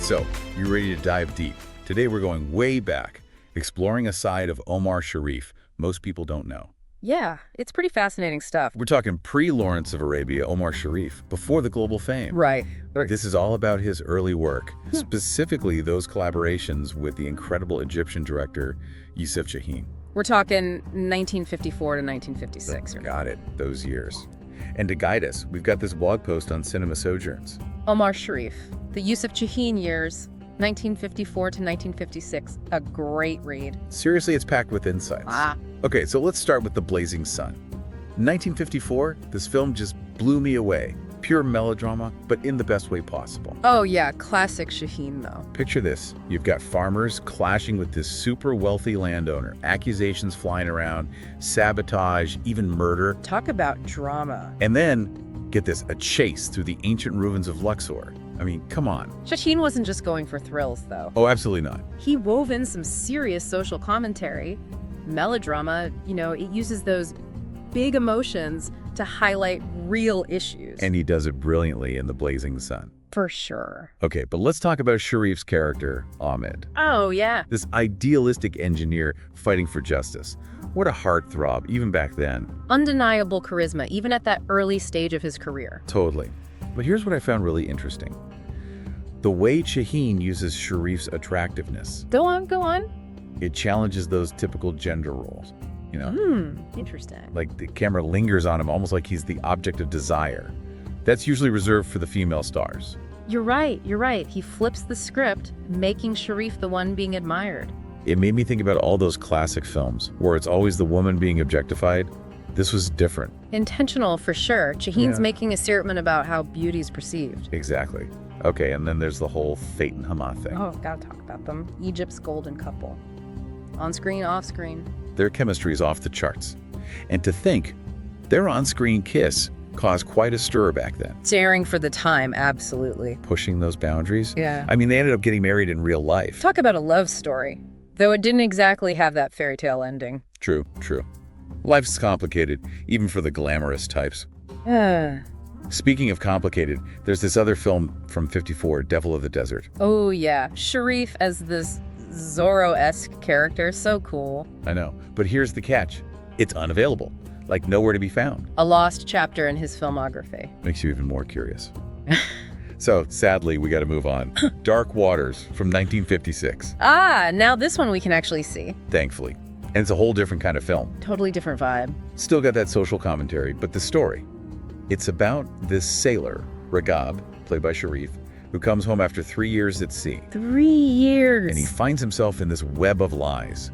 So, you ready to dive deep? Today we're going way back, exploring a side of Omar Sharif most people don't know. Yeah, it's pretty fascinating stuff. We're talking pre-Lawrence of Arabia, Omar Sharif, before the global fame. Right. This is all about his early work, specifically those collaborations with the incredible Egyptian director, Youssef Chahine. We're talking 1954 to 1956. Got it, those years. And to guide us, we've got this blog post on cinema sojourns. Omar Sharif, the Youssef Chahine years, 1954 to 1956. A great read. Seriously, it's packed with insights. Okay, so let's start with The Blazing Sun. In 1954, this film just blew me away. Pure melodrama, but in the best way possible. Oh yeah, classic Chahine though. Picture this. You've got farmers clashing with this super wealthy landowner. Accusations flying around, sabotage, even murder. Talk about drama. And then, get this, a chase through the ancient ruins of Luxor. I mean, come on. Chahine wasn't just going for thrills though. Oh, absolutely not. He wove in some serious social commentary. Melodrama, it uses those big emotions to highlight real issues. And he does it brilliantly in The Blazing Sun. For sure. Okay, but let's talk about Sharif's character, Ahmed. Oh, yeah. This idealistic engineer fighting for justice. What a heartthrob, even back then. Undeniable charisma, even at that early stage of his career. Totally. But here's what I found really interesting. The way Chahine uses Sharif's attractiveness. Go on. It challenges those typical gender roles, Interesting. Like the camera lingers on him almost like he's the object of desire. That's usually reserved for the female stars. You're right. He flips the script, making Sharif the one being admired. It made me think about all those classic films where it's always the woman being objectified. This was different. Intentional for sure. Chahine's making a statement about how beauty's perceived. Exactly. Okay, and then there's the whole Faten Hamamah thing. Oh, gotta talk about them. Egypt's golden couple. On screen, off screen. Their chemistry is off the charts. And to think, their on-screen kiss caused quite a stir back then. Daring for the time, absolutely. Pushing those boundaries? Yeah. I mean, they ended up getting married in real life. Talk about a love story. Though it didn't exactly have that fairy tale ending. True. Life's complicated, even for the glamorous types. Speaking of complicated, there's this other film from '54, Devil of the Desert. Oh yeah, Sharif as this Zorro-esque character, so cool. I know, but here's the catch. It's unavailable, like nowhere to be found. A lost chapter in his filmography. Makes you even more curious. So, sadly, we got to move on. Dark Waters from 1956. Now this one we can actually see. Thankfully. And it's a whole different kind of film. Totally different vibe. Still got that social commentary, but the story. It's about this sailor, Ragab, played by Sharif, who comes home after 3 years at sea. 3 years. And he finds himself in this web of lies.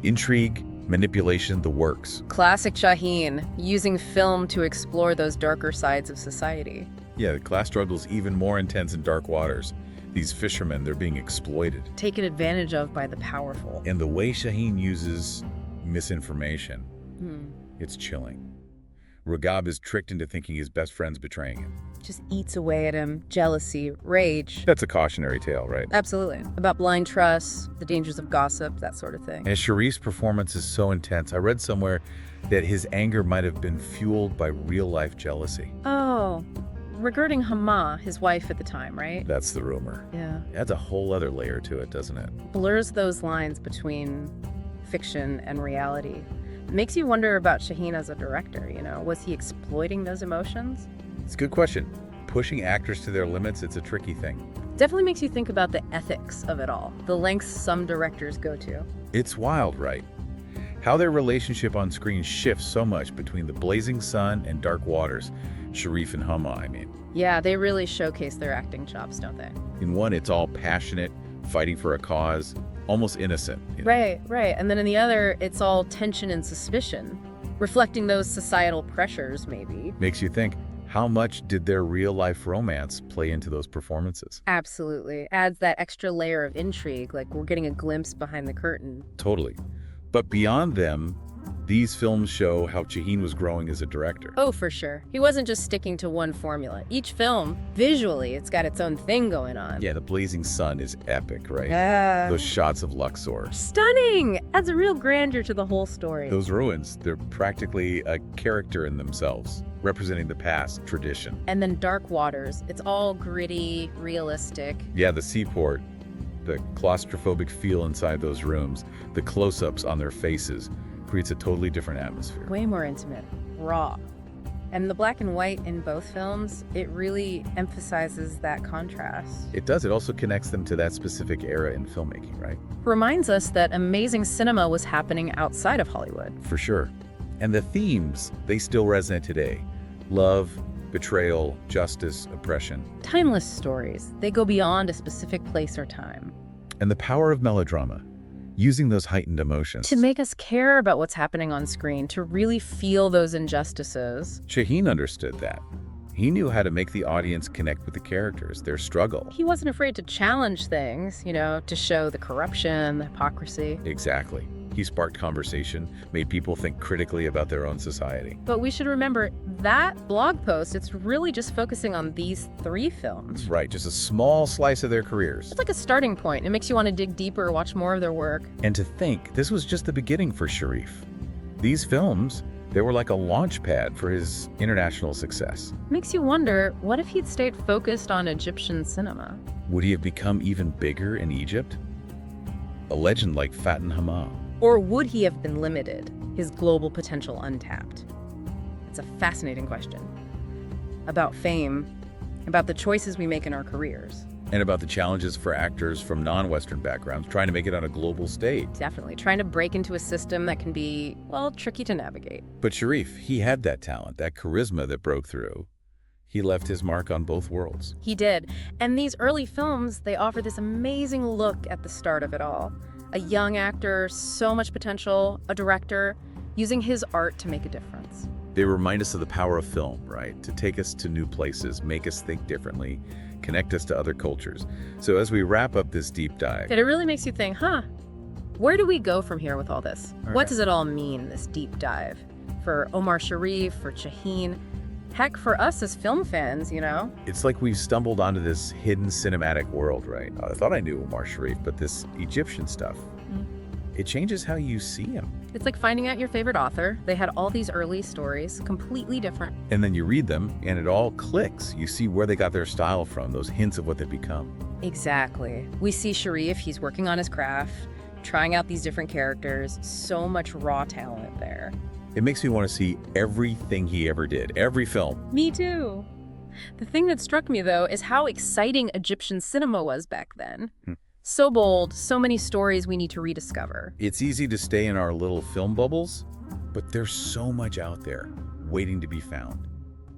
Intrigue, manipulation, the works. Classic Chahine, using film to explore those darker sides of society. Yeah, the class struggle's even more intense in Dark Waters. These fishermen, they're being exploited. Taken advantage of by the powerful. And the way Chahine uses misinformation, it's chilling. Ragab is tricked into thinking his best friend's betraying him. Just eats away at him. Jealousy, rage. That's a cautionary tale, right? Absolutely. About blind trust, the dangers of gossip, that sort of thing. And Sharif's performance is so intense. I read somewhere that his anger might have been fueled by real-life jealousy. Oh, regarding Hamamah, his wife at the time, right? That's the rumor. Yeah. Adds a whole other layer to it, doesn't it? Blurs those lines between fiction and reality. Makes you wonder about Chahine as a director, Was he exploiting those emotions? It's a good question. Pushing actors to their limits, it's a tricky thing. Definitely makes you think about the ethics of it all, the lengths some directors go to. It's wild, right? How their relationship on screen shifts so much between The Blazing Sun and Dark Waters. Sharif and Hamamah, I mean. Yeah, they really showcase their acting chops, don't they? In one, it's all passionate, fighting for a cause, almost innocent. Right. And then in the other, it's all tension and suspicion, reflecting those societal pressures, maybe. Makes you think, how much did their real-life romance play into those performances? Absolutely. Adds that extra layer of intrigue, like we're getting a glimpse behind the curtain. Totally. But beyond them, these films show how Chahine was growing as a director. Oh, for sure. He wasn't just sticking to one formula. Each film, visually, it's got its own thing going on. Yeah, The Blazing Sun is epic, right? Yeah. Those shots of Luxor. Stunning! Adds a real grandeur to the whole story. Those ruins, they're practically a character in themselves. representing the past tradition. And then Dark Waters. It's all gritty, realistic. Yeah, the seaport, the claustrophobic feel inside those rooms, the close-ups on their faces creates a totally different atmosphere. Way more intimate, raw. And the black and white in both films, it really emphasizes that contrast. It does. It also connects them to that specific era in filmmaking, right? Reminds us that amazing cinema was happening outside of Hollywood. For sure. And the themes, they still resonate today. Love, betrayal, justice, oppression. Timeless stories. They go beyond a specific place or time. And the power of melodrama, using those heightened emotions. To make us care about what's happening on screen, to really feel those injustices. Chahine understood that. He knew how to make the audience connect with the characters, their struggle. He wasn't afraid to challenge things, to show the corruption, the hypocrisy. Exactly. He sparked conversation, made people think critically about their own society. But we should remember that blog post, it's really just focusing on these 3 films. Right, just a small slice of their careers. It's like a starting point. It makes you want to dig deeper, watch more of their work. And to think, this was just the beginning for Sharif. These films, they were like a launch pad for his international success. Makes you wonder, what if he'd stayed focused on Egyptian cinema? Would he have become even bigger in Egypt? A legend like Faten Hamamah. Or would he have been limited, his global potential untapped? It's a fascinating question. About fame, about the choices we make in our careers. And about the challenges for actors from non-Western backgrounds trying to make it on a global stage. Definitely. Trying to break into a system that can be, well, tricky to navigate. But Sharif, he had that talent, that charisma that broke through. He left his mark on both worlds. He did. And these early films, they offer this amazing look at the start of it all. A young actor, so much potential, a director, using his art to make a difference. They remind us of the power of film, right? To take us to new places, make us think differently, connect us to other cultures. So as we wrap up this deep dive... It really makes you think, where do we go from here with all this? What does it all mean, this deep dive? For Omar Sharif, for Chahine, heck, for us as film fans, It's like we've stumbled onto this hidden cinematic world, right? I thought I knew Omar Sharif, but this Egyptian stuff, it changes how you see him. It's like finding out your favorite author. They had all these early stories, completely different. And then you read them, and it all clicks. You see where they got their style from, those hints of what they've become. Exactly. We see Sharif, he's working on his craft, trying out these different characters, so much raw talent there. It makes me want to see everything he ever did, every film. Me too. The thing that struck me, though, is how exciting Egyptian cinema was back then. So bold, so many stories we need to rediscover. It's easy to stay in our little film bubbles, but there's so much out there waiting to be found.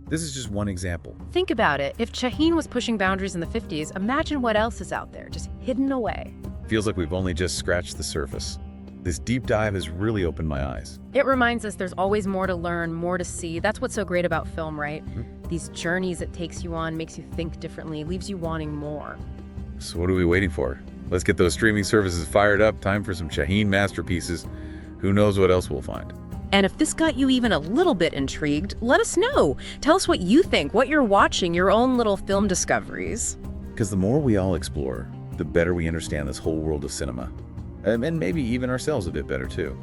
This is just one example. Think about it. If Chahine was pushing boundaries in the 50s, imagine what else is out there, just hidden away. Feels like we've only just scratched the surface. This deep dive has really opened my eyes. It reminds us there's always more to learn, more to see. That's what's so great about film, right? These journeys it takes you on, makes you think differently, leaves you wanting more. So what are we waiting for? Let's get those streaming services fired up. Time for some Chahine masterpieces. Who knows what else we'll find. And if this got you even a little bit intrigued, let us know. Tell us what you think, what you're watching, your own little film discoveries. Because the more we all explore, the better we understand this whole world of cinema. And maybe even ourselves a bit better too.